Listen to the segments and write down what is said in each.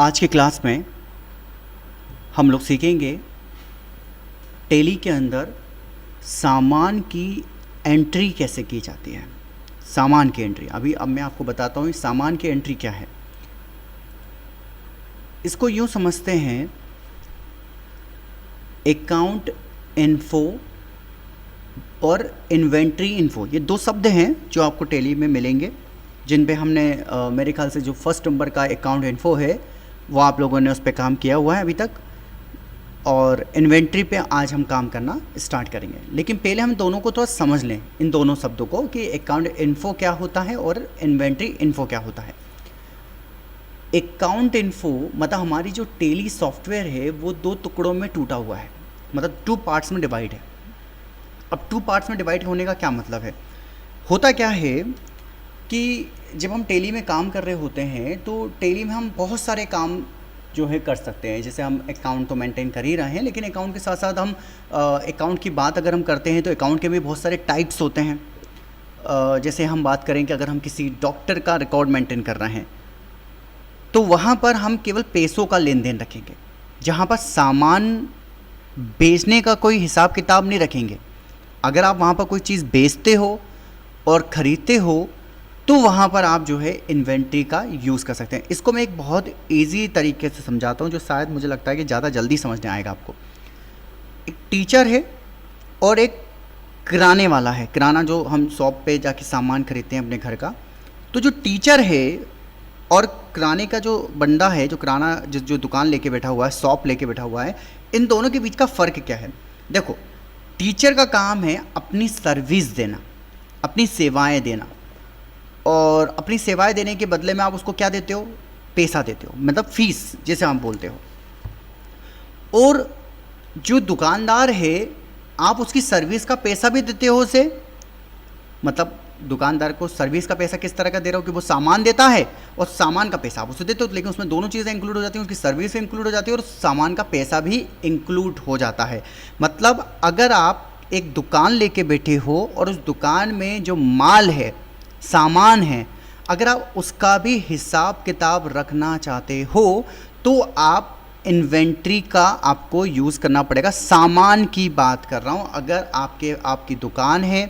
आज के क्लास में हम लोग सीखेंगे टैली के अंदर सामान की एंट्री कैसे की जाती है। सामान की एंट्री अब मैं आपको बताता हूँ सामान की एंट्री क्या है। इसको यूँ समझते हैं, अकाउंट इन्फो और इन्वेंट्री इन्फो, ये दो शब्द हैं जो आपको टैली में मिलेंगे, जिन पे हमने मेरे ख्याल से जो फर्स्ट नंबर का अकाउंट इन्फो है वो आप लोगों ने उस पर काम किया हुआ है अभी तक, और इन्वेंट्री पे आज हम काम करना स्टार्ट करेंगे। लेकिन पहले हम दोनों को थोड़ा समझ लें, इन दोनों शब्दों को, कि अकाउंट इन्फो क्या होता है और इन्वेंट्री इन्फो क्या होता है। अकाउंट इन्फो मतलब हमारी जो टैली सॉफ्टवेयर है वो दो टुकड़ों में टूटा हुआ है, मतलब 2 पार्ट्स में डिवाइड है। अब 2 पार्ट्स में डिवाइड होने का क्या मतलब है, होता क्या है कि जब हम टैली में काम कर रहे होते हैं तो टैली में हम बहुत सारे काम जो है कर सकते हैं। जैसे हम अकाउंट तो मेंटेन कर ही रहे हैं, लेकिन अकाउंट के साथ साथ हम अकाउंट की बात अगर हम करते हैं तो अकाउंट के भी बहुत सारे टाइप्स होते हैं। जैसे हम बात करें कि अगर हम किसी डॉक्टर का रिकॉर्ड मेंटेन कर रहे हैं तो वहाँ पर हम केवल पैसों का लेन देन रखेंगे, जहाँ पर सामान बेचने का कोई हिसाब किताब नहीं रखेंगे। अगर आप वहाँ पर कोई चीज़ बेचते हो और ख़रीदते हो तो वहाँ पर आप जो है इन्वेंट्री का यूज़ कर सकते हैं। इसको मैं एक बहुत इजी तरीके से समझाता हूँ, जो शायद मुझे लगता है कि ज़्यादा जल्दी समझ में आएगा आपको। एक टीचर है और एक किराने वाला है, किराना जो हम शॉप पे जाके सामान खरीदते हैं अपने घर का। तो जो टीचर है और किराने का जो बंदा है, जो किराना जो दुकान लेके बैठा हुआ है, शॉप लेके बैठा हुआ है, इन दोनों के बीच का फ़र्क क्या है। देखो, टीचर का काम है अपनी सर्विस देना, अपनी सेवाएं देना, और अपनी सेवाएं देने के बदले में आप उसको क्या देते हो, पैसा देते हो, मतलब फीस जैसे हम बोलते हो। और जो दुकानदार है आप उसकी सर्विस का पैसा भी देते हो उसे, मतलब दुकानदार को सर्विस का पैसा किस तरह का दे रहे हो कि वो सामान देता है और सामान का पैसा आप उसे देते हो, लेकिन उसमें दोनों चीज़ें इंक्लूड हो जाती हैं, उसकी सर्विस इंक्लूड हो जाती है और सामान का पैसा भी इंक्लूड हो जाता है। मतलब अगर आप एक दुकान लेके बैठे हो और उस दुकान में जो माल है, सामान है, अगर आप उसका भी हिसाब किताब रखना चाहते हो तो आप इन्वेंट्री का आपको यूज़ करना पड़ेगा। सामान की बात कर रहा हूँ। अगर आपकी दुकान है,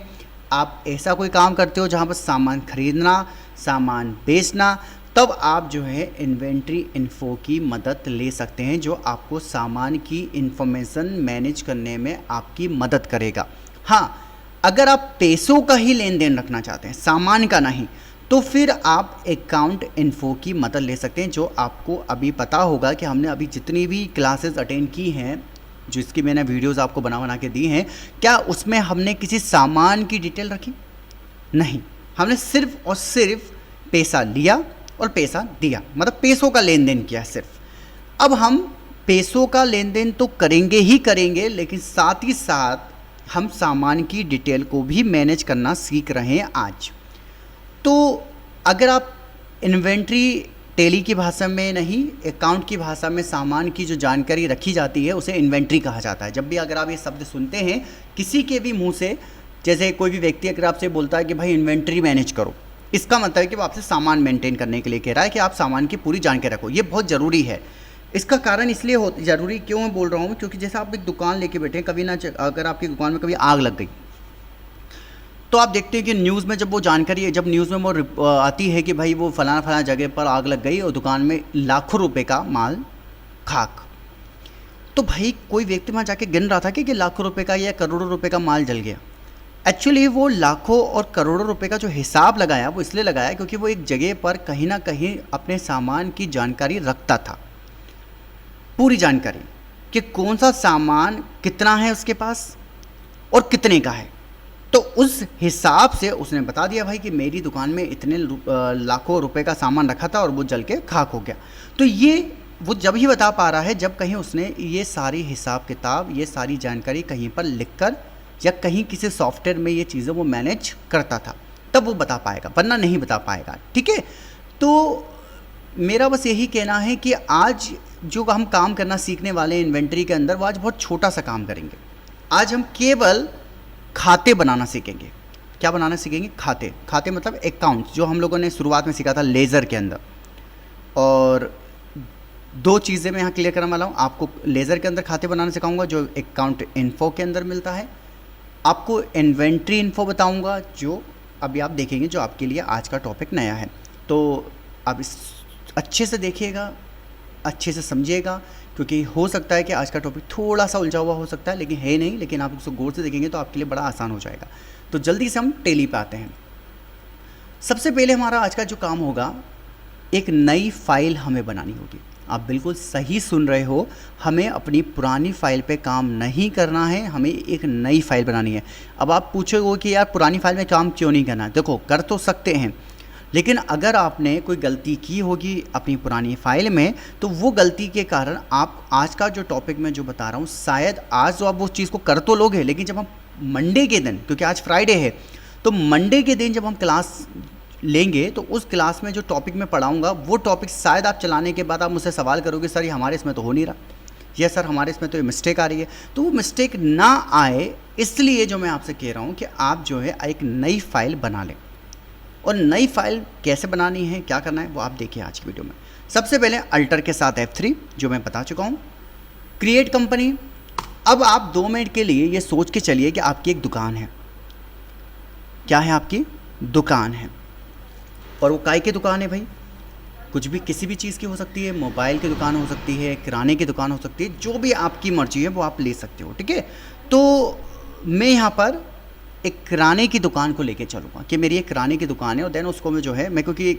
आप ऐसा कोई काम करते हो जहाँ पर सामान खरीदना, सामान बेचना, तब आप जो है इन्वेंट्री इन्फो की मदद ले सकते हैं, जो आपको सामान की इंफॉर्मेशन मैनेज करने में आपकी मदद करेगा। हाँ, अगर आप पैसों का ही लेन देन रखना चाहते हैं, सामान का नहीं, तो फिर आप अकाउंट इन्फो की मदद ले सकते हैं, जो आपको अभी पता होगा कि हमने अभी जितनी भी क्लासेस अटेंड की हैं, जिसकी मैंने वीडियोस आपको बना के दी हैं, क्या उसमें हमने किसी सामान की डिटेल रखी? नहीं, हमने सिर्फ और सिर्फ पैसा लिया और पैसा दिया, मतलब पैसों का लेन देन किया सिर्फ। अब हम पैसों का लेन देन तो करेंगे ही करेंगे, लेकिन साथ ही साथ हम सामान की डिटेल को भी मैनेज करना सीख रहे हैं आज। तो अगर आप इन्वेंट्री टैली की भाषा में नहीं, अकाउंट की भाषा में सामान की जो जानकारी रखी जाती है उसे इन्वेंट्री कहा जाता है। जब भी अगर आप ये शब्द सुनते हैं किसी के भी मुंह से, जैसे कोई भी व्यक्ति अगर आपसे बोलता है कि भाई इन्वेंट्री मैनेज करो, इसका मतलब है कि वो आपसे सामान मेंटेन करने के लिए कह रहा है कि आप सामान की पूरी जानकारी रखो। ये बहुत ज़रूरी है। इसका कारण इसलिए ज़रूरी क्यों मैं बोल रहा हूँ, क्योंकि जैसे आप एक दुकान लेके बैठे हैं, कभी ना अगर आपकी दुकान में कभी आग लग गई तो आप देखते हैं कि न्यूज़ में जब वो जानकारी है, जब न्यूज़ में वो आती है कि भाई वो फलाना जगह पर आग लग गई और दुकान में लाखों रुपए का माल खाक, तो भाई कोई व्यक्ति वहाँ जाके गिन रहा था कि लाखों रुपए का या करोड़ों रुपए का माल जल गया। एक्चुअली वो लाखों और करोड़ों रुपए का जो हिसाब लगाया वो इसलिए लगाया क्योंकि वो एक जगह पर कहीं ना कहीं अपने सामान की जानकारी रखता था, पूरी जानकारी कि कौन सा सामान कितना है उसके पास और कितने का है। तो उस हिसाब से उसने बता दिया भाई कि मेरी दुकान में इतने लाखों रुपए का सामान रखा था और वो जल के खाक हो गया। तो ये वो जब ही बता पा रहा है जब कहीं उसने ये सारी हिसाब किताब, ये सारी जानकारी कहीं पर लिखकर या कहीं किसी सॉफ्टवेयर में ये चीज़ें वो मैनेज करता था, तब वो बता पाएगा, वरना नहीं बता पाएगा। ठीक है, तो मेरा बस यही कहना है कि आज जो हम काम करना सीखने वाले हैं इन्वेंट्री के अंदर, वो आज बहुत छोटा सा काम करेंगे। आज हम केवल खाते बनाना सीखेंगे। क्या बनाना सीखेंगे? खाते। खाते मतलब अकाउंट, जो हम लोगों ने शुरुआत में सीखा था लेज़र के अंदर। और दो चीज़ें मैं यहाँ क्लियर करने वाला हूँ। आपको लेज़र के अंदर खाते बनाना सिखाऊंगा जो अकाउंट इन्फो के अंदर मिलता है। आपको इन्वेंट्री इन्फो बताऊंगा जो अभी आप देखेंगे, जो आपके लिए आज का टॉपिक नया है। तो आप इस अच्छे से देखिएगा, अच्छे से समझिएगा, क्योंकि हो सकता है कि आज का टॉपिक थोड़ा सा उलझा हुआ हो सकता है, लेकिन है नहीं। लेकिन आप उसको गौर से देखेंगे तो आपके लिए बड़ा आसान हो जाएगा। तो जल्दी से हम टेली पे आते हैं। सबसे पहले हमारा आज का जो काम होगा, एक नई फाइल हमें बनानी होगी। आप बिल्कुल सही सुन रहे हो, हमें अपनी पुरानी फाइल पे काम नहीं करना है, हमें एक नई फाइल बनानी है। अब आप पूछोगे कि यार पुरानी फाइल में काम क्यों नहीं करना है? देखो, कर तो सकते हैं, लेकिन अगर आपने कोई गलती की होगी अपनी पुरानी फाइल में, तो वो गलती के कारण आप आज का जो टॉपिक मैं जो बता रहा हूँ, शायद आज तो आप वो चीज़ को कर तो लोगे, लेकिन जब हम मंडे के दिन, क्योंकि आज फ्राइडे है, तो मंडे के दिन जब हम क्लास लेंगे तो उस क्लास में जो टॉपिक मैं पढ़ाऊंगा वो टॉपिक शायद आप चलाने के बाद आप मुझसे सवाल करोगे, सर ये हमारे इसमें तो हो नहीं रहा, या सर हमारे इसमें तो ये मिस्टेक आ रही है। तो वो मिस्टेक ना आए इसलिए जो मैं आपसे कह रहा हूँ कि आप जो है एक नई फाइल बना लें। और नई फाइल कैसे बनानी है, क्या करना है, वो आप देखिए आज की वीडियो में। सबसे पहले अल्टर के साथ F3 जो मैं बता चुका हूँ, क्रिएट कंपनी। अब आप 2 मिनट के लिए ये सोच के चलिए कि आपकी एक दुकान है। क्या है? आपकी दुकान है। और वो काय की दुकान है भाई? कुछ भी, किसी भी चीज़ की हो सकती है। मोबाइल की दुकान हो सकती है, किराने की दुकान हो सकती है, जो भी आपकी मर्जी है वो आप ले सकते हो, ठीक है। तो मैं यहाँ पर एक किराने की दुकान को लेके चलूँगा कि मेरी एक किराने की दुकान है, और देन उसको मैं जो है, मैं क्योंकि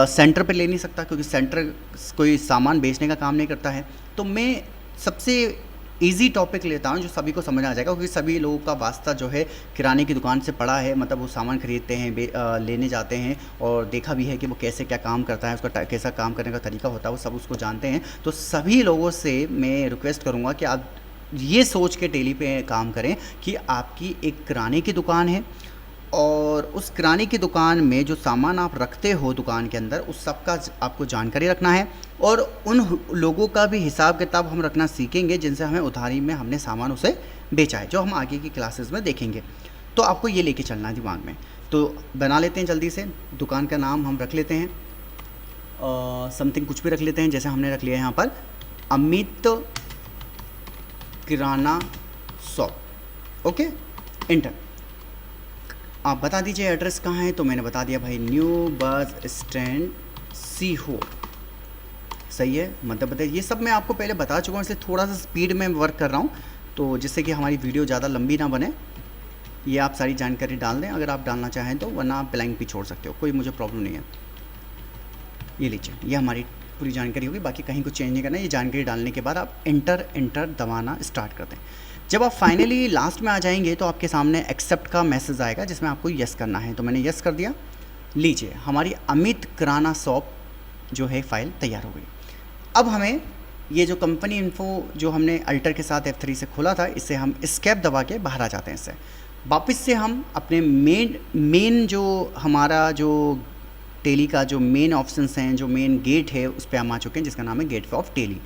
सेंटर पे ले नहीं सकता, क्योंकि सेंटर कोई सामान बेचने का काम नहीं करता है। तो मैं सबसे इजी टॉपिक लेता हूँ जो सभी को समझ आ जाएगा, क्योंकि सभी लोगों का वास्ता जो है किराने की दुकान से पड़ा है। मतलब वो सामान खरीदते हैं, लेने जाते हैं, और देखा भी है कि वो कैसे क्या काम करता है, उसका कैसा काम करने का तरीका होता है, वो सब उसको जानते हैं। तो सभी लोगों से मैं रिक्वेस्ट करूँगा कि आप ये सोच के टेली पे काम करें कि आपकी एक किराने की दुकान है, और उस किराने की दुकान में जो सामान आप रखते हो दुकान के अंदर, उस सब का आपको जानकारी रखना है, और उन लोगों का भी हिसाब किताब हम रखना सीखेंगे जिनसे हमें उधारी में हमने सामान उसे बेचा है, जो हम आगे की क्लासेस में देखेंगे। तो आपको ये लेके चलना है दिमाग में। तो बना लेते हैं जल्दी से। दुकान का नाम हम रख लेते हैं समथिंग, कुछ भी रख लेते हैं। जैसे हमने रख लिया है यहाँ पर अमित किराना शॉप। Okay, inter. आप बता दीजिए एड्रेस कहाँ है। तो मैंने बता दिया भाई, न्यू बस स्टैंड सीहोर। सही है, मध्य प्रदेश। ये सब मैं आपको पहले बता चुका हूँ, इसलिए थोड़ा सा स्पीड में वर्क कर रहा हूँ, तो जिससे कि हमारी वीडियो ज़्यादा लंबी ना बने। ये आप सारी जानकारी डाल दें अगर आप डालना चाहें तो, वरना आप ब्लैंक भी छोड़ सकते हो, कोई मुझे प्रॉब्लम नहीं है। ये लीजिए, ये हमारी पूरी जानकारी होगी, बाकी कहीं कुछ चेंज नहीं करना है। ये जानकारी डालने के बाद आप इंटर दबाना स्टार्ट कर दें। जब आप फाइनली लास्ट में आ जाएंगे तो आपके सामने एक्सेप्ट का मैसेज आएगा जिसमें आपको यस करना है। तो मैंने यस कर दिया। लीजिए, हमारी अमित किराना शॉप जो है फाइल तैयार हो गई। अब हमें ये जो कंपनी इन्फो जो हमने अल्टर के साथ F3 से खोला था, इससे हम एस्केप दबा के बाहर आ जाते हैं। इससे वापस से हम अपने मेन जो हमारा जो टेली का जो मेन ऑप्शंस हैं, जो मेन गेट है, उस पर हम आ चुके हैं, जिसका नाम है गेट ऑफ टेली।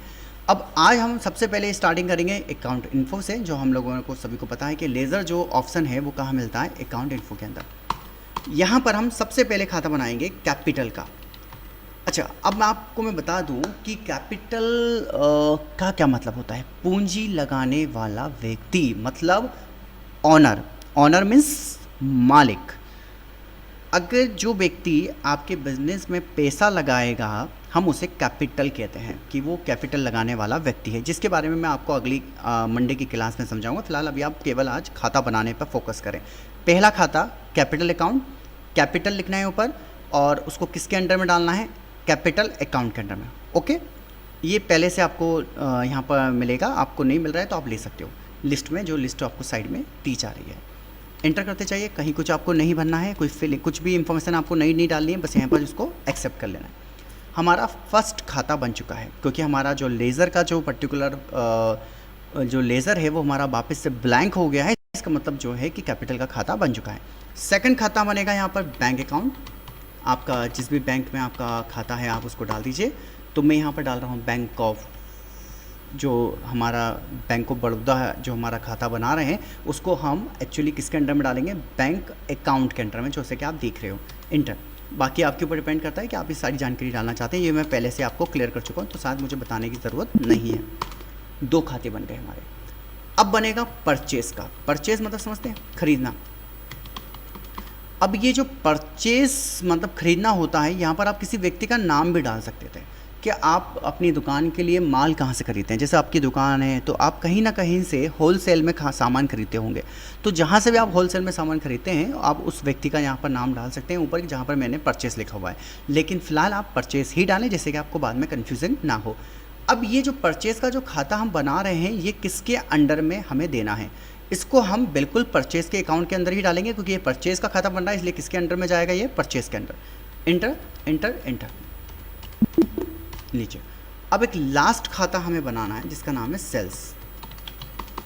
अब आज हम सबसे पहले स्टार्टिंग करेंगे अकाउंट इन्फो से। जो हम लोगों को सभी को पता है कि लेज़र जो ऑप्शन है वो कहाँ मिलता है, अकाउंट इन्फो के अंदर। यहाँ पर हम सबसे पहले खाता बनाएंगे कैपिटल का। अच्छा, अब मैं बता दूं कि कैपिटल का क्या मतलब होता है। पूंजी लगाने वाला व्यक्ति, मतलब ऑनर। ऑनर मीन्स मालिक। अगर जो व्यक्ति आपके बिजनेस में पैसा लगाएगा, हम उसे कैपिटल कहते हैं, कि वो कैपिटल लगाने वाला व्यक्ति है, जिसके बारे में मैं आपको अगली मंडे की क्लास में समझाऊंगा। फिलहाल अभी आप केवल आज खाता बनाने पर फोकस करें। पहला खाता कैपिटल अकाउंट, कैपिटल लिखना है ऊपर, और उसको किसके अंडर में डालना है, कैपिटल अकाउंट के अंडर में। ओके, ये पहले से आपको यहाँ पर मिलेगा। आपको नहीं मिल रहा है तो आप ले सकते हो लिस्ट में, जो लिस्ट आपको साइड में दी जा रही है। एंटर करते चाहिए, कहीं कुछ आपको नहीं भरना है, कोई फिल कुछ भी इंफॉर्मेशन आपको नहीं डालनी है, बस यहाँ पर उसको एक्सेप्ट कर लेना है। हमारा फर्स्ट खाता बन चुका है, क्योंकि हमारा जो लेज़र का जो पर्टिकुलर जो लेज़र है वो हमारा वापस से ब्लैंक हो गया है। इसका मतलब जो है कि कैपिटल का खाता बन चुका है। सेकंड खाता बनेगा यहाँ पर बैंक अकाउंट। आपका जिस भी बैंक में आपका खाता है आप उसको डाल दीजिए। तो मैं यहाँ पर डाल रहा हूँ बैंक ऑफ, जो हमारा बैंक ऑफ बड़ौदा है, जो हमारा खाता बना रहे हैं, उसको हम एक्चुअली किसके अंडर में डालेंगे, बैंक अकाउंट के अंडर में, जैसे कि आप देख रहे हो। इंटर। बाकी आपके ऊपर डिपेंड करता है कि आप इस सारी जानकारी डालना चाहते हैं। ये मैं पहले से आपको क्लियर कर चुका हूँ, तो शायद मुझे बताने की ज़रूरत नहीं है। 2 खाते बन गए हमारे। अब बनेगा परचेस का। परचेस मतलब समझते हैं, खरीदना। अब ये जो परचेस मतलब खरीदना होता है, यहाँ पर आप किसी व्यक्ति का नाम भी डाल सकते थे कि आप अपनी दुकान के लिए माल कहाँ से खरीदते हैं। जैसे आपकी दुकान है तो आप कहीं ना कहीं से होलसेल में सामान खरीदते होंगे, तो जहाँ से भी आप होलसेल में सामान खरीदते हैं आप उस व्यक्ति का यहाँ पर नाम डाल सकते हैं ऊपर, जहाँ पर मैंने परचेस लिखा हुआ है। लेकिन फ़िलहाल आप परचेस ही डालें, जिससे कि आपको बाद में कन्फ्यूज़न ना हो। अब ये जो परचेस का जो खाता हम बना रहे हैं, ये किसके अंडर में हमें देना है? इसको हम बिल्कुल परचेस के अकाउंट के अंदर ही डालेंगे, क्योंकि ये परचेस का खाता बन रहा है, इसलिए किसके अंडर में जाएगा? ये परचेस के अंडर। इंटर इंटर इंटर नीचे। अब एक लास्ट खाता हमें बनाना है जिसका नाम है सेल्स।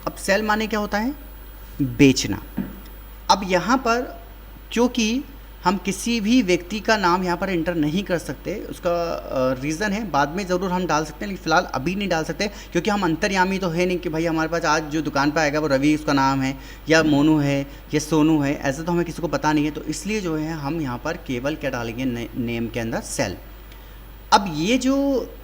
अब सेल माने क्या होता है? बेचना। अब यहाँ पर क्योंकि हम किसी भी व्यक्ति का नाम यहाँ पर इंटर नहीं कर सकते, उसका रीज़न है, बाद में ज़रूर हम डाल सकते हैं, लेकिन फ़िलहाल अभी नहीं डाल सकते, क्योंकि हम अंतर्यामी तो है नहीं कि भाई हमारे पास आज जो दुकान पर आएगा वो रवि उसका नाम है, या मोनू है, या सोनू है, ऐसा तो हमें किसी को पता नहीं है। तो इसलिए जो है हम यहाँ पर केवल क्या डालेंगे? नेम के अंदर सेल। अब ये जो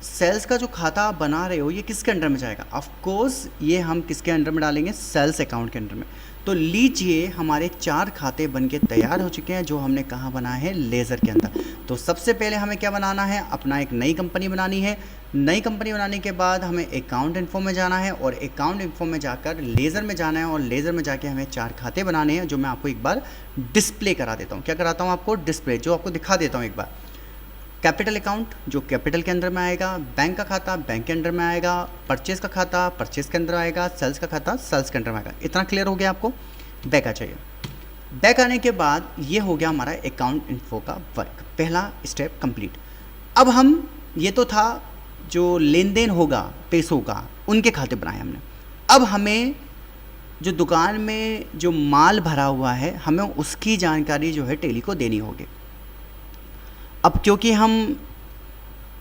सेल्स का जो खाता आप बना रहे हो, ये किसके अंडर में जाएगा? ऑफ कोर्स ये हम किसके अंडर में डालेंगे? सेल्स अकाउंट के अंडर में। तो लीजिए हमारे 4 खाते बन के तैयार हो चुके हैं, जो हमने कहाँ बनाए हैं? लेज़र के अंदर। तो सबसे पहले हमें क्या बनाना है? अपना एक नई कंपनी बनानी है। नई कंपनी बनाने के बाद हमें अकाउंट इन्फो में जाना है, और अकाउंट इन्फो में जाकर लेज़र में जाना है, और लेज़र में जाके हमें 4 खाते बनाने हैं, जो मैं आपको एक बार डिस्प्ले करा देता हूँ। क्या कराता हूँ आपको? डिस्प्ले, जो आपको दिखा देता हूँ एक बार। कैपिटल अकाउंट जो कैपिटल के अंदर में आएगा, बैंक का खाता बैंक के अंडर में आएगा, परचेस का खाता परचेस के अंदर आएगा, सेल्स का खाता सेल्स के अंडर में आएगा। इतना क्लियर हो गया आपको? बैक आ जाइए। बैक आने के बाद ये हो गया हमारा अकाउंट इन्फो का वर्क, पहला स्टेप कंप्लीट। अब हम, ये तो था जो लेन देन होगा पैसों का, उनके खाते बनाए हमने। अब हमें जो दुकान में जो माल भरा हुआ है, हमें उसकी जानकारी जो है टेली को देनी होगी। अब क्योंकि हम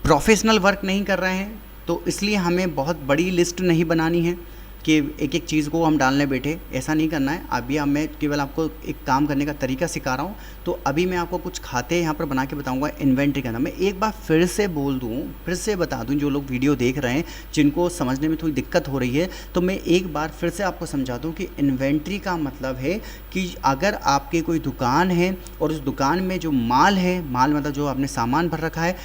प्रोफेशनल वर्क नहीं कर रहे हैं, तो इसलिए हमें बहुत बड़ी लिस्ट नहीं बनानी है कि एक एक चीज़ को हम डालने बैठे, ऐसा नहीं करना है। अभी अब मैं केवल आपको एक काम करने का तरीका सिखा रहा हूँ। तो अभी मैं आपको कुछ खाते यहाँ पर बना के बताऊँगा इन्वेंट्री का नाम। मैं एक बार फिर से बोल दूँ, फिर से बता दूँ, जो लोग वीडियो देख रहे हैं जिनको समझने में थोड़ी दिक्कत हो रही है, तो मैं एक बार फिर से आपको समझा दूँ कि इन्वेंट्री का मतलब है कि अगर आपकी कोई दुकान है और उस दुकान में जो माल है, माल मतलब जो आपने सामान भर रखा है,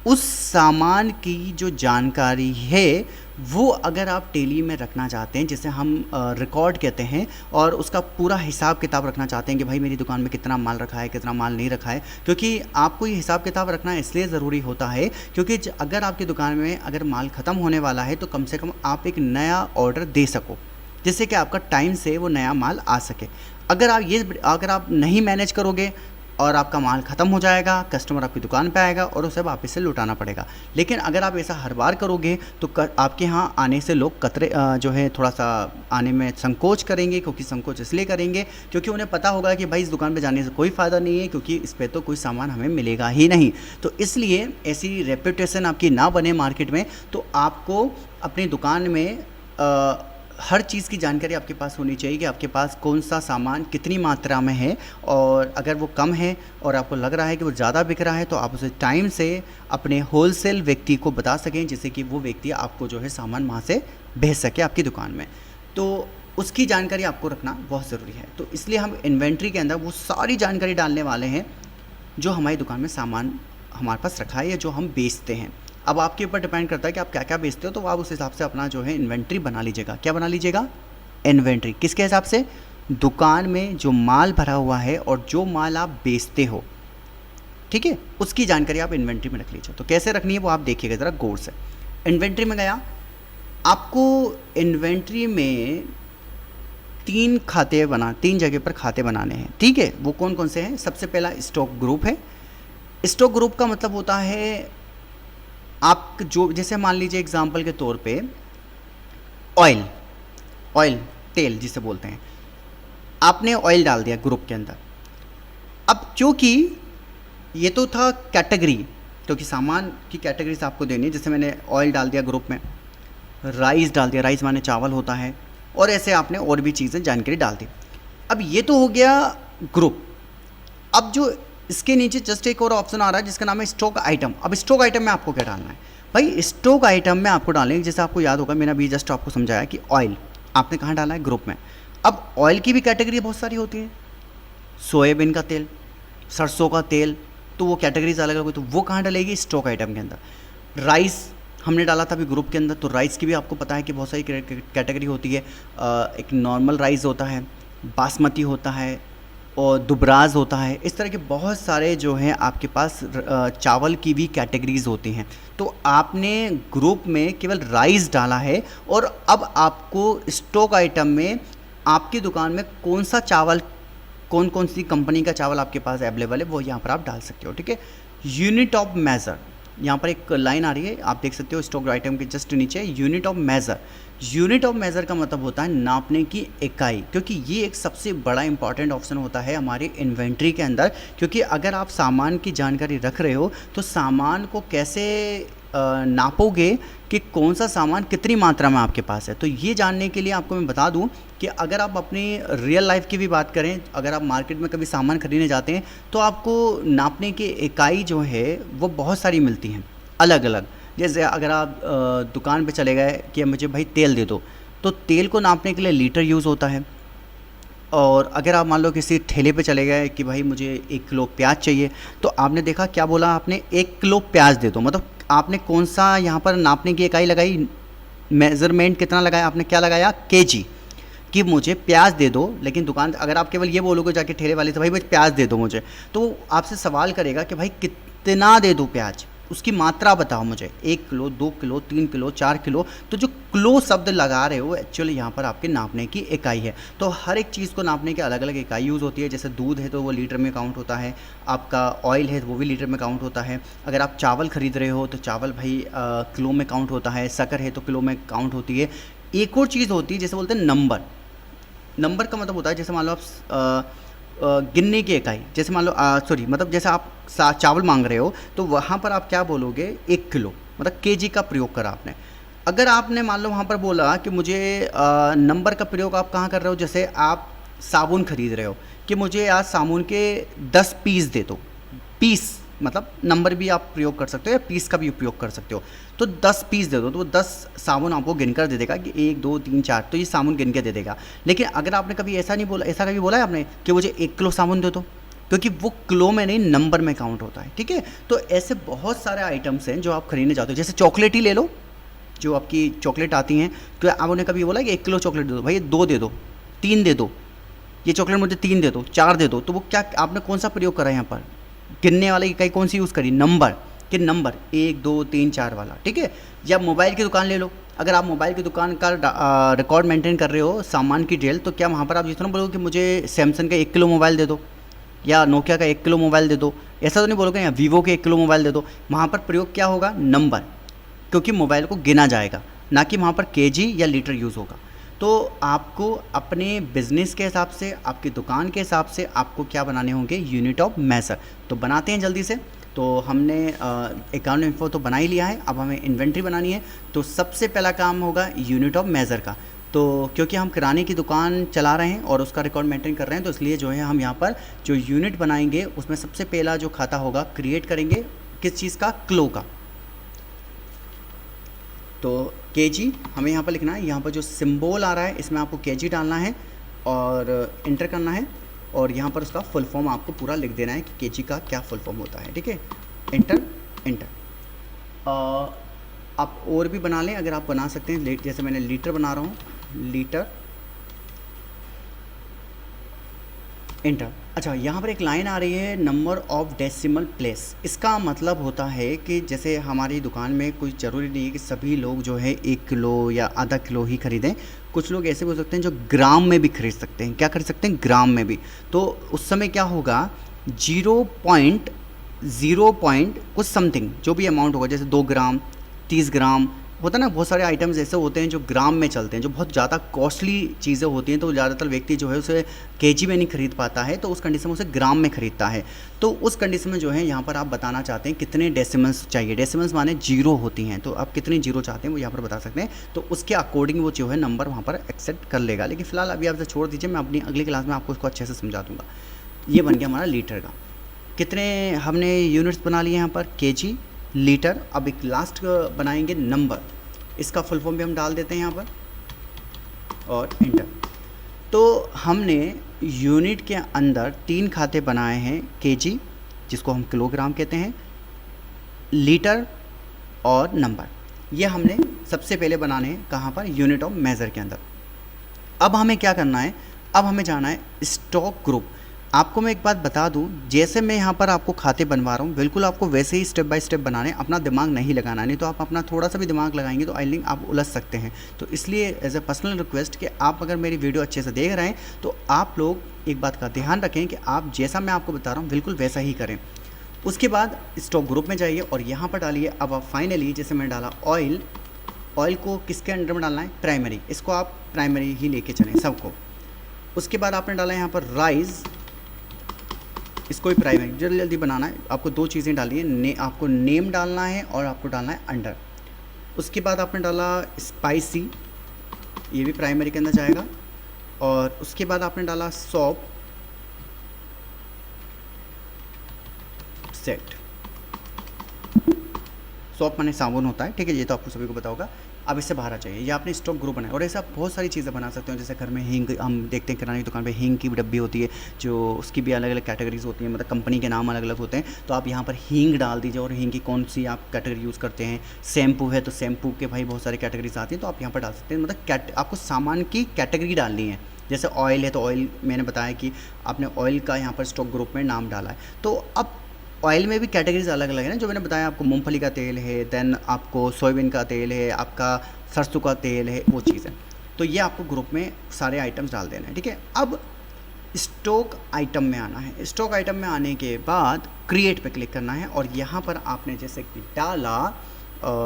उस सामान की जो जानकारी है वो अगर आप टेली में रखना चाहते हैं, जिसे हम रिकॉर्ड कहते हैं, और उसका पूरा हिसाब किताब रखना चाहते हैं कि भाई मेरी दुकान में कितना माल रखा है, कितना माल नहीं रखा है। क्योंकि आपको ये हिसाब किताब रखना इसलिए ज़रूरी होता है क्योंकि अगर आपकी दुकान में अगर माल ख़त्म होने वाला है, तो कम से कम आप एक नया ऑर्डर दे सको, जिससे कि आपका टाइम से वो नया माल आ सके। अगर आप नहीं मैनेज करोगे और आपका माल ख़त्म हो जाएगा, कस्टमर आपकी दुकान पे आएगा और उसे वापस से लौटाना पड़ेगा। लेकिन अगर आप ऐसा हर बार करोगे तो आपके यहाँ आने से लोग जो है थोड़ा सा आने में संकोच करेंगे। क्योंकि संकोच इसलिए करेंगे क्योंकि उन्हें पता होगा कि भाई इस दुकान पे जाने से कोई फ़ायदा नहीं है, क्योंकि इस पर तो कोई सामान हमें मिलेगा ही नहीं। तो इसलिए ऐसी रेपुटेशन आपकी ना बने मार्केट में, तो आपको अपनी दुकान में हर चीज़ की जानकारी आपके पास होनी चाहिए कि आपके पास कौन सा सामान कितनी मात्रा में है, और अगर वो कम है और आपको लग रहा है कि वो ज़्यादा बिक रहा है, तो आप उसे टाइम से अपने होलसेल व्यक्ति को बता सकें, जिससे कि वो व्यक्ति आपको जो है सामान वहाँ से भेज सके आपकी दुकान में। तो उसकी जानकारी आपको रखना बहुत ज़रूरी है। तो इसलिए हम इन्वेंट्री के अंदर वो सारी जानकारी डालने वाले हैं जो हमारी दुकान में सामान हमारे पास रखा है या जो हम बेचते हैं। अब आपके ऊपर डिपेंड करता है कि आप क्या क्या बेचते हो, तो आप उस हिसाब से अपना जो है इन्वेंट्री बना लीजिएगा। क्या बना लीजिएगा? इन्वेंट्री। किसके हिसाब से? दुकान में जो माल भरा हुआ है और जो माल आप बेचते हो, ठीक है, उसकी जानकारी आप इन्वेंट्री में रख लीजिए। तो कैसे रखनी है वो आप देखिएगा ज़रा गौर से। इन्वेंट्री में गया, आपको इन्वेंट्री में 3 जगह पर खाते बनाने हैं, ठीक है। वो कौन कौन से हैं? सबसे पहला स्टॉक ग्रुप है। स्टॉक ग्रुप का मतलब होता है आप जो, जैसे मान लीजिए एग्जांपल के तौर पे ऑयल तेल जिसे बोलते हैं, आपने ऑयल डाल दिया ग्रुप के अंदर। अब क्योंकि ये तो था कैटेगरी, क्योंकि सामान की कैटेगरीज आपको देनी है। जैसे मैंने ऑयल डाल दिया ग्रुप में, राइस डाल दिया, राइस माने चावल होता है, और ऐसे आपने और भी चीज़ें जानकारी डाल दी। अब ये तो हो गया ग्रुप। अब जो इसके नीचे जस्ट एक और ऑप्शन आ रहा है जिसका नाम है स्टॉक आइटम। अब स्टॉक आइटम में आपको क्या डालना है भाई, स्टॉक आइटम में आपको डालेंगे, जैसे आपको याद होगा मैंने अभी जस्ट आपको समझाया कि ऑयल आपने कहाँ डाला है, ग्रुप में। अब ऑयल की भी कैटेगरी बहुत सारी होती है, सोयाबीन का तेल, सरसों का तेल, तो वो कैटेगरीज अलग अलग होती है, तो वो कहाँ डलेगी, स्टॉक आइटम के अंदर। राइस हमने डाला था अभी ग्रुप के अंदर, तो राइस की भी आपको पता है कि बहुत सारी कैटेगरी होती है। एक नॉर्मल राइस होता है, बासमती होता है और दुबराज होता है, इस तरह के बहुत सारे जो हैं आपके पास चावल की भी कैटेगरीज होती हैं। तो आपने ग्रुप में केवल राइस डाला है और अब आपको स्टॉक आइटम में आपकी दुकान में कौन सा चावल, कौन कौन सी कंपनी का चावल आपके पास अवेलेबल है वो यहाँ पर आप डाल सकते हो, ठीक है। यूनिट ऑफ मेज़र, यहाँ पर एक लाइन आ रही है आप देख सकते हो स्टॉक आइटम के जस्ट नीचे, unit of measure. Unit of measure का मतलब होता है नापने की इकाई, क्योंकि ये एक सबसे बड़ा इंपॉर्टेंट ऑप्शन होता है हमारे इन्वेंट्री के अंदर। क्योंकि अगर आप सामान की जानकारी रख रहे हो तो सामान को कैसे नापोगे कि कौन सा सामान कितनी मात्रा में आपके पास है। तो ये जानने के लिए आपको मैं बता दूं कि अगर आप अपनी रियल लाइफ की भी बात करें, अगर आप मार्केट में कभी सामान खरीदने जाते हैं तो आपको नापने की इकाई जो है वो बहुत सारी मिलती हैं अलग अलग। जैसे अगर आप दुकान पे चले गए कि मुझे भाई तेल दे दो, तो तेल को नापने के लिए लीटर यूज़ होता है। और अगर आप मान लो किसी ठेले पे चले गए कि भाई मुझे 1 किलो प्याज चाहिए, तो आपने देखा क्या बोला आपने, 1 किलो प्याज दे दो, मतलब आपने कौन सा यहाँ पर नापने की इकाई लगाई, मेज़रमेंट कितना लगाया आपने, क्या लगाया, केजी, कि मुझे प्याज दे दो। लेकिन दुकान, अगर आप केवल ये बोलोगे जाके ठेले वाले से भाई मुझे प्याज दे दो मुझे, तो आपसे सवाल करेगा कि भाई कितना दे दूँ प्याज, उसकी मात्रा बताओ मुझे, 1 किलो, 2 किलो, 3 किलो, 4 किलो। तो जो किलो शब्द लगा रहे हो एक्चुअली यहाँ पर आपके नापने की इकाई है। तो हर एक चीज़ को नापने की अलग अलग इकाई यूज़ होती है। जैसे दूध है तो वो लीटर में काउंट होता है, आपका ऑयल है तो वो भी लीटर में काउंट होता है। अगर आप चावल खरीद रहे हो तो चावल भाई किलो में काउंट होता है, शक्कर है तो किलो में काउंट होती है। एक और चीज़ होती है जैसे बोलते हैं नंबर। नंबर का मतलब होता है जैसे मान लो आप गिनने की इकाई, जैसे मान लो सॉरी मतलब जैसे आप चावल मांग रहे हो तो वहाँ पर आप क्या बोलोगे, 1 किलो, मतलब केजी का प्रयोग करा आपने। अगर आपने मान लो वहाँ पर बोला कि मुझे नंबर का प्रयोग आप कहाँ कर रहे हो, जैसे आप साबुन खरीद रहे हो कि मुझे आज साबुन के 10 पीस दे दो, पीस मतलब नंबर भी आप प्रयोग कर सकते हो या पीस का भी उपयोग कर सकते हो। तो 10 पीस दे दो तो वो 10 साबुन आपको गिनकर दे देगा कि 1 2 3 4, तो ये साबुन गिन के दे देगा। लेकिन अगर आपने कभी ऐसा नहीं बोला, ऐसा कभी बोला है आपने कि मुझे 1 किलो साबुन दे दो, क्योंकि वो किलो में नहीं नंबर में काउंट होता है, ठीक है। तो ऐसे बहुत सारे आइटम्स हैं जो आप खरीदने जाते हो। जैसे चॉकलेट ही ले लो, जो आपकी चॉकलेट आती हैं, तो आपने कभी बोला कि 1 किलो चॉकलेट दे दो, भाई 2 दे दो, 3 दे दो, ये चॉकलेट मुझे 3 दे दो, 4 दे दो। तो वो क्या आपने कौन सा प्रयोग करा है यहाँ पर, गिनने वाली इकाई कौन सी यूज़ करी, नंबर, कि नंबर 1 2 3 4 वाला, ठीक है। या मोबाइल की दुकान ले लो, अगर आप मोबाइल की दुकान का रिकॉर्ड मेंटेन कर रहे हो सामान की डिटेल, तो क्या वहाँ पर आप जितना बोलोगे कि मुझे सैमसंग का 1 किलो मोबाइल दे दो या नोकिया का 1 किलो मोबाइल दे दो, ऐसा तो नहीं बोलोगे, या वीवो के 1 किलो मोबाइल दे दो। वहाँ पर प्रयोग क्या होगा, नंबर, क्योंकि मोबाइल को गिना जाएगा, ना कि वहाँ पर केजी या लीटर यूज़ होगा। तो आपको अपने बिज़नेस के हिसाब से, आपकी दुकान के हिसाब से आपको क्या बनाने होंगे, यूनिट ऑफ मेजर। तो बनाते हैं जल्दी से। तो हमने अकाउंट इन्फो तो बना ही लिया है, अब हमें इन्वेंट्री बनानी है। तो सबसे पहला काम होगा यूनिट ऑफ मेज़र का। तो क्योंकि हम किराने की दुकान चला रहे हैं और उसका रिकॉर्ड मेंटेन कर रहे हैं, तो इसलिए जो है हम यहाँ पर जो यूनिट बनाएंगे उसमें सबसे पहला जो खाता होगा क्रिएट करेंगे, किस चीज़ का, किलो का। तो केजी हमें यहाँ पर लिखना है, यहाँ पर जो सिंबल आ रहा है इसमें आपको केजी डालना है और इंटर करना है, और यहाँ पर उसका फुल फॉर्म आपको पूरा लिख देना है कि केजी का क्या फुल फॉर्म होता है, ठीक है। Inter inter. आप और भी बना लें अगर आप बना सकते हैं, जैसे मैंने लीटर बना रहा हूँ, लीटर, इंटर। अच्छा, यहाँ पर एक लाइन आ रही है, नंबर ऑफ डेसिमल प्लेस। इसका मतलब होता है कि जैसे हमारी दुकान में कुछ ज़रूरी नहीं है कि सभी लोग जो है 1 किलो या आधा किलो ही खरीदें। कुछ लोग ऐसे भी हो सकते हैं जो ग्राम में भी खरीद सकते हैं। क्या खरीद सकते हैं, ग्राम में भी। तो उस समय क्या होगा, 0.0 कुछ समथिंग जो भी अमाउंट होगा, जैसे 2 ग्राम, 30 ग्राम होता है ना। बहुत सारे आइटम्स ऐसे होते हैं जो ग्राम में चलते हैं, जो बहुत ज़्यादा कॉस्टली चीज़ें होती हैं, तो ज़्यादातर व्यक्ति जो है उसे केजी में नहीं खरीद पाता है, तो उस कंडीशन में उसे ग्राम में खरीदता है। तो उस कंडीशन में जो है यहाँ पर आप बताना चाहते हैं कितने डेसिमल्स चाहिए। डेसिमल्स माने जीरो होती हैं, तो आप कितनी जीरो चाहते हैं वो यहाँ पर बता सकते हैं। तो उसके अकॉर्डिंग वो जो है नंबर वहाँ पर एक्सेप्ट कर लेगा। लेकिन फिलहाल अभी आपसे छोड़ दीजिए, मैं अपनी अगली क्लास में आपको उसको अच्छे से समझा दूँगा। ये बन गया हमारा लीटर का। कितने हमने यूनिट्स बना लिए यहाँ पर, केजी, लीटर। अब एक लास्ट बनाएंगे नंबर, इसका फुल फॉर्म भी हम डाल देते हैं यहाँ पर और इंटर। तो हमने यूनिट के अंदर 3 खाते बनाए हैं, केजी जिसको हम किलोग्राम कहते हैं, लीटर और नंबर। ये हमने सबसे पहले बनाने हैं कहाँ पर, यूनिट ऑफ मेज़र के अंदर। अब हमें क्या करना है, अब हमें जाना है स्टॉक ग्रुप। आपको मैं एक बात बता दूं, जैसे मैं यहाँ पर आपको खाते बनवा रहा हूँ बिल्कुल आपको वैसे ही स्टेप बाय स्टेप बनाने, अपना दिमाग नहीं लगाना, नहीं तो आप अपना थोड़ा सा भी दिमाग लगाएंगे तो आई लिंक आप उलझ सकते हैं। तो इसलिए एज ए पर्सनल रिक्वेस्ट कि आप अगर मेरी वीडियो अच्छे से देख रहे हैं तो आप लोग एक बात का ध्यान रखें कि आप जैसा मैं आपको बता रहा हूँ बिल्कुल वैसा ही करें। उसके बाद स्टॉक ग्रुप में जाइए और यहाँ पर डालिए। अब आप फाइनली जैसे मैंने डाला ऑयल, ऑयल को किसके अंडर में डालना है, प्राइमरी, इसको आप प्राइमरी ही लेके चलें सबको। उसके बाद आपने डाला यहाँ पर राइस, इसको भी प्राइमरी जल्दी जल्दी बनाना है। आपको 2 चीज़ें डाली है, आपको नेम डालना है और आपको डालना है अंडर। उसके बाद आपने डाला स्पाइसी, ये भी प्राइमरी के अंदर जाएगा। और उसके बाद आपने डाला सॉप सेट, सॉप माने साबुन होता है, ठीक है, ये तो आपको सभी को पता होगा। अब इससे बाहर आ जाइए, ये आपने स्टॉक ग्रुप बनाया। और ऐसा बहुत सारी चीज़ें बना सकते हो, जैसे घर में हींग, हम देखते हैं किराने की दुकान पे हींग की डब्बी होती है, जो उसकी भी अलग अलग कैटेगरीज होती हैं, मतलब कंपनी के नाम अलग अलग होते हैं। तो आप यहाँ पर हींग डाल दीजिए और हींग की कौन सी आप कैटेगरी यूज़ करते हैं। शैम्पू है तो शैम्पू के भाई बहुत सारी कैटेगरीज आती हैं, तो आप यहाँ पर डाल सकते हैं। मतलब आपको सामान की कैटेगरी डालनी है। जैसे ऑयल है तो ऑयल, मैंने बताया कि आपने ऑयल का यहाँ पर स्टॉक ग्रुप में नाम डाला है। तो अब ऑयल में भी कैटेगरीज अलग अलग है ना, जो मैंने बताया आपको, मूंगफली का तेल है, देन आपको सोयाबीन का तेल है, आपका सरसों का तेल है, वो चीज़ है। तो ये आपको ग्रुप में सारे आइटम्स डाल देना है, ठीक है। अब स्टॉक आइटम में आना है। स्टॉक आइटम में आने के बाद क्रिएट पे क्लिक करना है और यहाँ पर आपने जैसे कि डाला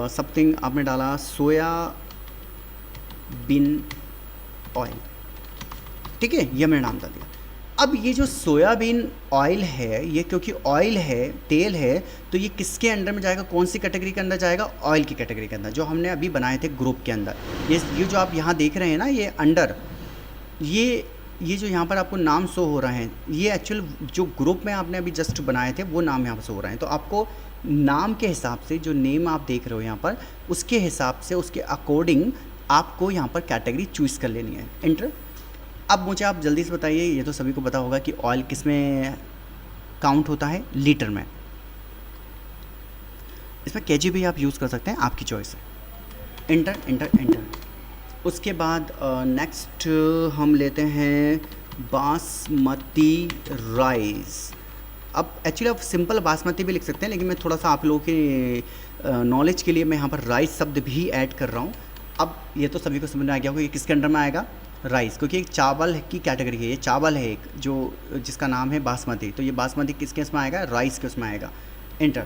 समथिंग, आपने डाला सोया बीन ऑयल, ठीक है, ये मैंने नाम डाल दिया। अब ये जो सोयाबीन ऑयल है, ये क्योंकि ऑयल है, तेल है, तो ये किसके अंडर में जाएगा, कौन सी कैटेगरी के अंदर जाएगा, ऑयल की कैटेगरी के अंदर, जो हमने अभी बनाए थे ग्रुप के अंदर। ये जो आप यहाँ देख रहे हैं ना, ये अंडर, ये जो यहाँ पर आपको नाम शो हो रहे हैं, ये एक्चुअल जो ग्रुप में आपने अभी जस्ट बनाए थे वो नाम यहाँ पर शो हो रहे हैं। तो आपको नाम के हिसाब से, जो नेम आप देख रहे हो यहाँ पर, उसके हिसाब से, उसके अकॉर्डिंग आपको यहाँ पर कैटेगरी चूज़ कर लेनी है। एंटर। अब मुझे आप जल्दी से बताइए, ये तो सभी को पता होगा कि ऑयल किस में काउंट होता है, लीटर में। इसमें केजी भी आप यूज़ कर सकते हैं, आपकी चॉइस है। Enter enter enter. उसके बाद नेक्स्ट हम लेते हैं बासमती राइस। अब एक्चुअली आप सिंपल बासमती भी लिख सकते हैं, लेकिन मैं थोड़ा सा आप लोगों के नॉलेज के लिए मैं यहाँ पर राइस शब्द भी ऐड कर रहा हूँ। अब ये तो सभी को समझ में आ गया होगा ये किसके अंडर में आएगा, राइस, क्योंकि एक चावल की कैटेगरी है, ये चावल है एक जो जिसका नाम है बासमती। तो ये बासमती किसके उसमें आएगा, राइस के उसमें आएगा। एंटर।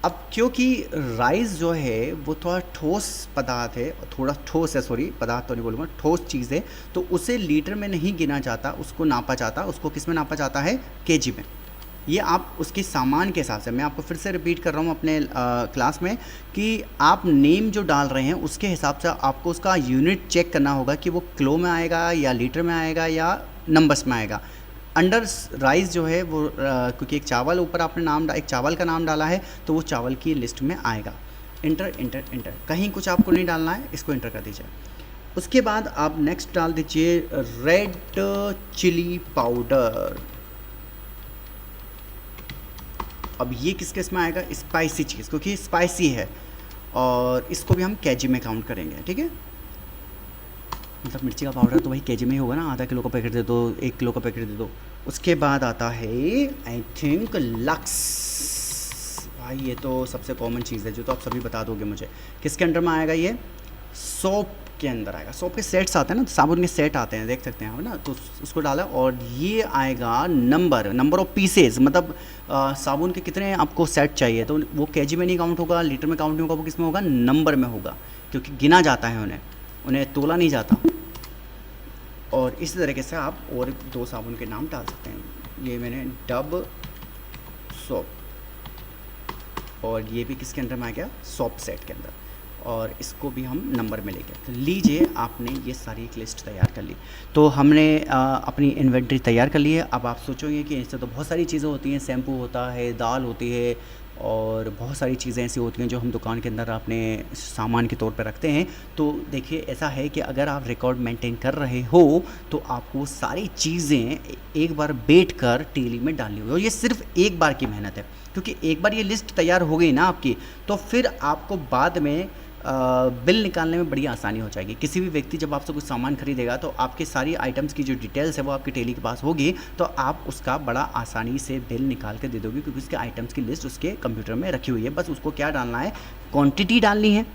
अब क्योंकि राइस जो है वो थोड़ा ठोस पदार्थ है, थोड़ा ठोस है, सॉरी पदार्थ तो नहीं बोलूँगा, ठोस चीज़ है, तो उसे लीटर में नहीं गिना जाता, उसको नापा जाता, उसको किस में नापा जाता है, केजी में। ये आप उसके सामान के हिसाब से, मैं आपको फिर से रिपीट कर रहा हूँ अपने क्लास में, कि आप नेम जो डाल रहे हैं उसके हिसाब से आपको उसका यूनिट चेक करना होगा कि वो किलो में आएगा या लीटर में आएगा या नंबर्स में आएगा। अंडर राइस जो है वो क्योंकि एक चावल ऊपर आपने नाम, एक चावल का नाम डाला है, तो वो चावल की लिस्ट में आएगा। इंटर इंटर इंटर, कहीं कुछ आपको नहीं डालना है, इसको इंटर कर दीजिए। उसके बाद आप नेक्स्ट डाल दीजिए रेड चिली पाउडर। अब ये किस किस में आएगा, स्पाइसी चीज़, क्योंकि स्पाइसी है और इसको भी हम केजी में काउंट करेंगे, ठीक है। मतलब मिर्ची का पाउडर तो वही केजी में ही होगा ना, आधा किलो का पैकेट दे दो, 1 किलो का पैकेट दे दो। उसके बाद आता है आई थिंक लक्स। भाई ये तो सबसे कॉमन चीज़ है, जो तो आप सभी बता दोगे मुझे। किसके अंडर में आएगा, ये सोप के अंदर आएगा। सोप के सेट्स आते हैं ना, साबुन के सेट आते हैं, देख सकते हैं आप ना, तो उसको डाला। और ये आएगा नंबर ऑफ पीसेस, मतलब साबुन के कितने आपको सेट चाहिए, तो वो केजी में नहीं काउंट होगा, लीटर में काउंट नहीं होगा, वो किस में होगा, नंबर में होगा, क्योंकि गिना जाता है, उन्हें तोला नहीं जाता। और इसी तरीके से आप और 2 साबुन के नाम डाल सकते हैं। ये मैंने डब सोप, और ये भी किसके अंदर में आ गया, सोप सेट के अंदर। और इसको भी हम नंबर में लेंगे। तो लीजिए आपने ये सारी एक लिस्ट तैयार कर ली। तो हमने अपनी इन्वेंट्री तैयार कर ली है। अब आप सोचोगे कि इससे तो बहुत सारी चीज़ें होती हैं, शैम्पू होता है, दाल होती है और बहुत सारी चीज़ें ऐसी होती हैं जो हम दुकान के अंदर अपने सामान के तौर पे रखते हैं। तो देखिए ऐसा है कि अगर आप रिकॉर्ड मेंटेन कर रहे हो तो आपको सारी चीज़ें एक बार बैठ कर टेली में डालनी होगी, और ये सिर्फ एक बार की मेहनत है, क्योंकि एक बार ये लिस्ट तैयार हो गई ना आपकी, तो फिर आपको बाद में बिल निकालने में बड़ी आसानी हो जाएगी। किसी भी व्यक्ति जब आपसे कुछ सामान खरीदेगा तो आपके सारी आइटम्स की जो डिटेल्स है वो आपकी टेली के पास होगी, तो आप उसका बड़ा आसानी से बिल निकाल के दे दोगे, क्योंकि उसके आइटम्स की लिस्ट उसके कंप्यूटर में रखी हुई है। बस उसको क्या डालना है, क्वांटिटी डालनी है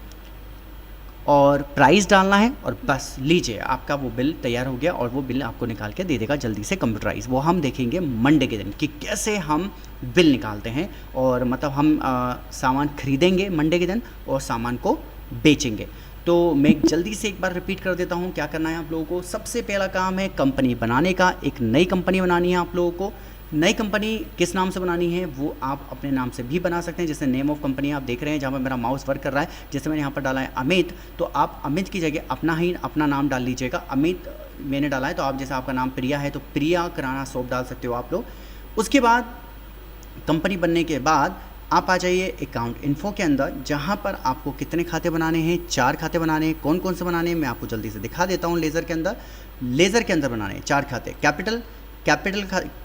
और प्राइस डालना है, और बस लीजिए आपका वो बिल तैयार हो गया, और वो बिल आपको निकाल के दे देगा जल्दी से कंप्यूटराइज। वो हम देखेंगे मंडे के दिन कि कैसे हम बिल निकालते हैं, और मतलब हम सामान खरीदेंगे मंडे के दिन और सामान को बेचेंगे। तो मैं जल्दी से एक बार रिपीट कर देता हूँ क्या करना है आप लोगों को। सबसे पहला काम है कंपनी बनाने का। एक नई कंपनी बनानी है आप लोगों को। नई कंपनी किस नाम से बनानी है वो आप अपने नाम से भी बना सकते हैं। जैसे नेम ऑफ कंपनी आप देख रहे हैं जहाँ पर मेरा माउस वर्क कर रहा है, जैसे मैंने यहाँ पर डाला है अमित, तो आप अमित की जगह अपना नाम डाल लीजिएगा। अमित मैंने डाला है, तो आप जैसे आपका नाम प्रिया है तो प्रिया किराना शॉप डाल सकते हो आप लोग। उसके बाद कंपनी बनने के बाद आप आ जाइए अकाउंट इन्फो के अंदर, जहाँ पर आपको कितने खाते बनाने हैं, 4 खाते बनाने हैं। कौन कौन से बनाने हैं मैं आपको जल्दी से दिखा देता हूँ। लेज़र के अंदर बनाने हैं 4 खाते।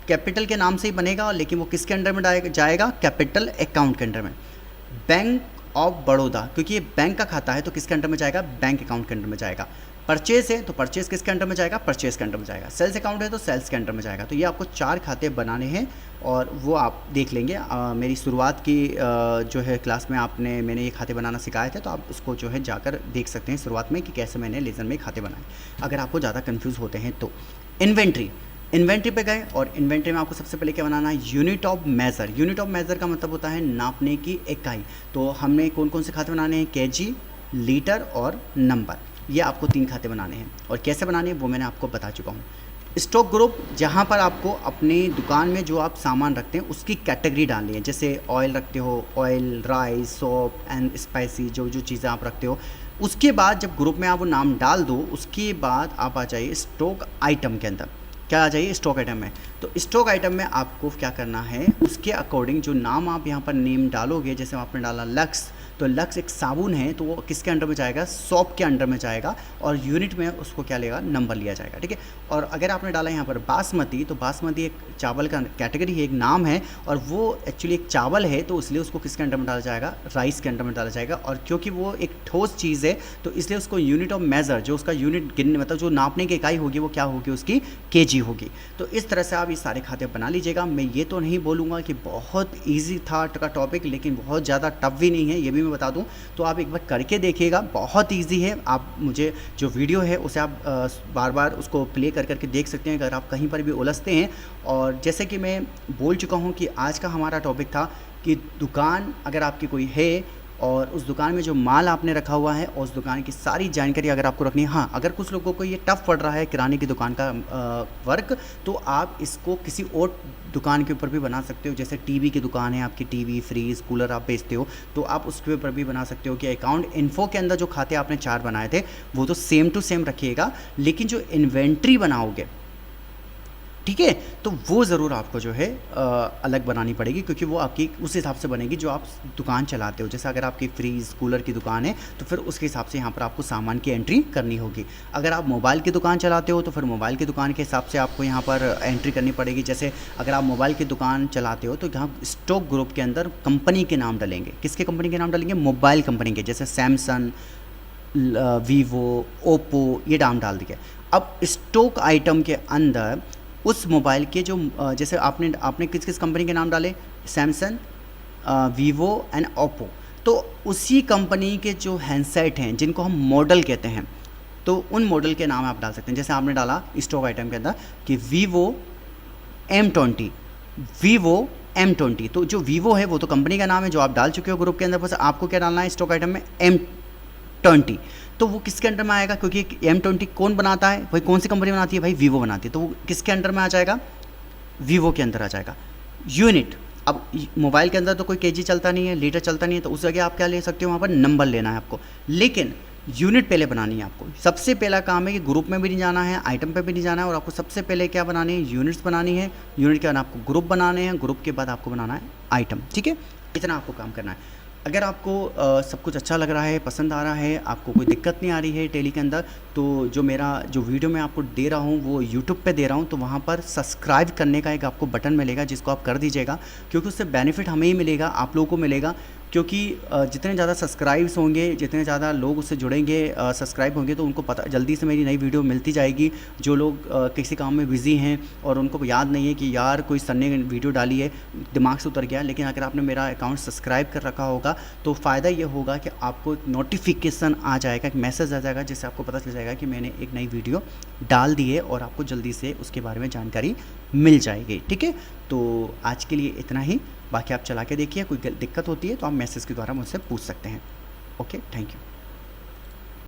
कैपिटल के नाम से ही बनेगा, लेकिन वो किसके अंडर में जाएगा, कैपिटल अकाउंट के अंडर में। बैंक ऑफ बड़ौदा, क्योंकि ये बैंक का खाता है तो किसके अंडर में जाएगा, बैंक अकाउंट के अंडर में जाएगा। परचेज है तो परचेज किसके अंडर में जाएगा, परचेज के अंडर में जाएगा। सेल्स अकाउंट है तो सेल्स के अंडर में जाएगा। तो ये आपको 4 खाते बनाने हैं, और वो आप देख लेंगे। मेरी शुरुआत की जो है क्लास में मैंने ये खाते बनाना सिखाए थे, तो आप उसको जो है जाकर देख सकते हैं शुरुआत में कि कैसे मैंने लेज़र में खाते बनाए, अगर आपको ज़्यादा कन्फ्यूज़ होते हैं तो। इन्वेंट्री पे गए, और इन्वेंट्री में आपको सबसे पहले क्या बनाना है, unit of measure. Unit of measure का मतलब होता है नापने की इकाई। तो हमने कौन कौन से खाते बनाने हैं, केजी, लीटर और नंबर। ये आपको 3 खाते बनाने हैं, और कैसे बनाने हैं वो मैंने आपको बता चुका हूँ। स्टॉक ग्रुप, जहाँ पर आपको अपनी दुकान में जो आप सामान रखते हैं उसकी कैटेगरी डालनी है। जैसे ऑयल रखते हो, oil, rice, soap and spicy, जो चीज़ें आप रखते हो। उसके बाद जब ग्रुप में आप वो नाम डाल दो, उसके बाद आप आ जाइए स्टॉक आइटम के अंदर। क्या आ जाइए, स्टॉक आइटम में। तो स्टॉक आइटम में आपको क्या करना है, उसके अकॉर्डिंग जो नाम आप यहाँ पर नेम डालोगे, जैसे आपने डाला लक्स, तो लक्स एक साबुन है तो वो किसके अंडर में जाएगा, सॉप के अंडर में जाएगा, और यूनिट में उसको क्या लेगा, नंबर लिया जाएगा। ठीक है। और अगर आपने डाला यहाँ पर बासमती, तो बासमती एक चावल का कैटेगरी है, एक नाम है, और वो एक्चुअली एक चावल है, तो इसलिए उसको किसके अंडर में डाला जाएगा, राइस के अंडर में डाला जाएगा। और क्योंकि वो एक ठोस चीज़ है तो इसलिए उसको यूनिट ऑफ मेज़र, जो उसका यूनिट गिनने मतलब जो नापने की इकाई होगी वो क्या होगी, उसकी केजी होगी। तो इस तरह से आप ये सारे खाते बना लीजिएगा। मैं ये तो नहीं बोलूँगा कि बहुत ईजी था का टॉपिक, लेकिन बहुत ज़्यादा टफ भी नहीं है, ये भी मैं बता दूं। तो आप एक बार करके देखिएगा, बहुत इजी है। आप मुझे जो वीडियो है उसे आप बार बार उसको प्ले कर करके देख सकते हैं अगर आप कहीं पर भी उलझते हैं। और जैसे कि मैं बोल चुका हूं कि आज का हमारा टॉपिक था कि दुकान अगर आपकी कोई है और उस दुकान में जो माल आपने रखा हुआ है और उस दुकान की सारी जानकारी अगर आपको रखनी है। हाँ, अगर कुछ लोगों को ये टफ़ पड़ रहा है किराने की दुकान का वर्क, तो आप इसको किसी और दुकान के ऊपर भी बना सकते हो। जैसे टीवी की दुकान है आपकी, टीवी, फ्रीज, कूलर आप बेचते हो, तो आप उसके ऊपर भी बना सकते हो कि अकाउंट इन्फो के अंदर जो खाते आपने 4 बनाए थे वो तो सेम टू सेम रखिएगा, लेकिन जो इन्वेंट्री बनाओगे, ठीक है, तो वो ज़रूर आपको जो है अलग बनानी पड़ेगी, क्योंकि वो आपकी उस हिसाब से बनेगी जो आप दुकान चलाते हो। जैसे अगर आपकी फ्रीज़ कूलर की दुकान है तो फिर उसके हिसाब से यहाँ पर आपको सामान की एंट्री करनी होगी। अगर आप मोबाइल की दुकान चलाते हो तो फिर मोबाइल की दुकान के हिसाब से आपको यहाँ पर एंट्री करनी पड़ेगी। जैसे अगर आप मोबाइल की दुकान चलाते हो तो यहाँ स्टॉक ग्रुप के अंदर कंपनी के नाम डालेंगे। किसके कंपनी के नाम डालेंगे? मोबाइल कंपनी के, जैसे सैमसंग, वीवो, ओप्पो, ये नाम डाल दिया। अब स्टॉक आइटम के अंदर उस मोबाइल के जो जैसे आपने किस किस कंपनी के नाम डाले, सैमसंग, वीवो एंड ओप्पो, तो उसी कंपनी के जो हैंडसेट हैं जिनको हम मॉडल कहते हैं, तो उन मॉडल के नाम आप डाल सकते हैं। जैसे आपने डाला स्टॉक आइटम के अंदर कि वीवो M20, तो जो वीवो है वो तो कंपनी का नाम है जो आप डाल चुके हो ग्रुप के अंदर। बस आपको क्या डालना है स्टॉक आइटम में, M20, तो वो किसके अंडर में आएगा? क्योंकि M20 कौन बनाता है भाई, कौन सी कंपनी बनाती है भाई? वीवो बनाती है, तो वो किसके अंडर में आ जाएगा? वीवो के अंदर आ जाएगा। यूनिट, अब मोबाइल के अंदर तो कोई केजी चलता नहीं है, लीटर चलता नहीं है, तो उस जगह आप क्या ले सकते हो, वहाँ पर नंबर लेना है आपको, लेकिन यूनिट पहले बनानी है आपको। सबसे पहला काम है कि ग्रुप में भी नहीं जाना है, आइटम पे भी नहीं जाना है, और आपको सबसे पहले क्या बनानी है, यूनिट्स बनानी है। यूनिट के बाद आपको ग्रुप बनाने हैं, ग्रुप के बाद आपको बनाना है आइटम। ठीक है, इतना आपको काम करना है। अगर आपको सब कुछ अच्छा लग रहा है, पसंद आ रहा है, आपको कोई दिक्कत नहीं आ रही है टेली के अंदर, तो जो मेरा जो वीडियो मैं आपको दे रहा हूँ वो यूट्यूब पे दे रहा हूँ, तो वहाँ पर सब्सक्राइब करने का एक आपको बटन मिलेगा, जिसको आप कर दीजिएगा, क्योंकि उससे बेनिफिट हमें ही मिलेगा, आप लोगों को मिलेगा। क्योंकि जितने ज़्यादा सब्सक्राइब्स होंगे, जितने ज़्यादा लोग उससे जुड़ेंगे, सब्सक्राइब होंगे, तो उनको पता जल्दी से मेरी नई वीडियो मिलती जाएगी। जो लोग किसी काम में बिज़ी हैं और उनको याद नहीं है कि यार कोई सर ने वीडियो डाली है, दिमाग से उतर गया, लेकिन अगर आपने मेरा अकाउंट सब्सक्राइब कर रखा होगा तो फ़ायदा ये होगा कि आपको एक नोटिफिकेशन आ जाएगा, एक मैसेज आ जाएगा, जिससे आपको पता चल जाएगा कि मैंने एक नई वीडियो डाल दी है, और आपको जल्दी से उसके बारे में जानकारी मिल जाएगी। ठीक है, तो आज के लिए इतना ही। बाकी आप चला के देखिए, कोई दिक्कत होती है तो आप मैसेज के द्वारा मुझसे पूछ सकते हैं। Okay, thank you.